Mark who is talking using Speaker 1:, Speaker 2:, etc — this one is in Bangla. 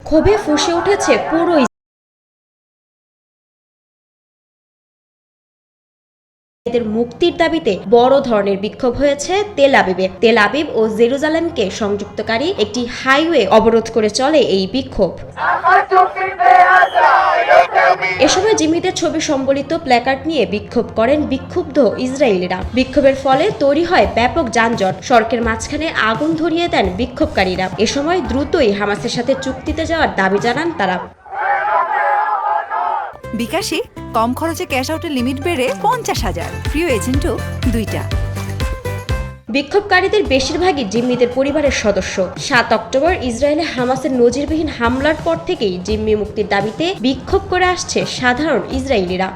Speaker 1: ক্ষোভে ফুঁসে উঠেছে পুরো এদের মুক্তির দাবিতে বড় ধরনের বিক্ষোভ হয়েছে তেল আবিবে। তেল আবিব ও জেরুজালেমকে সংযুক্তকারী একটি হাইওয়ে অবরোধ করে চলে এই বিক্ষোভ। এ সময় জিম্মিদের ছবি সম্বলিত প্ল্যাকার্ড নিয়ে বিক্ষোভ করেন বিক্ষুব্ধ ইসরায়েলিরা। বিক্ষোভের ফলে তৈরি হয় ব্যাপক যানজট। সড়কের মাঝখানে আগুন ধরিয়ে দেন বিক্ষোভকারীরা। এ সময় দ্রুতই হামাসের সাথে চুক্তিতে যাওয়ার দাবি জানান তারা।
Speaker 2: বিকাশে কম খরচে ক্যাশ আউটের লিমিট বেড়ে 50,000, প্রিয় এজেন্টও 2টা।
Speaker 1: বিক্ষোভকারীদের বেশিরভাগই জিম্মিদের পরিবারের সদস্য। 7 অক্টোবর ইসরায়েলে হামাসের নজিরবিহীন হামলার পর থেকেই জিম্মি মুক্তির দাবিতে বিক্ষোভ করে আসছে সাধারণ ইসরায়েলিরা।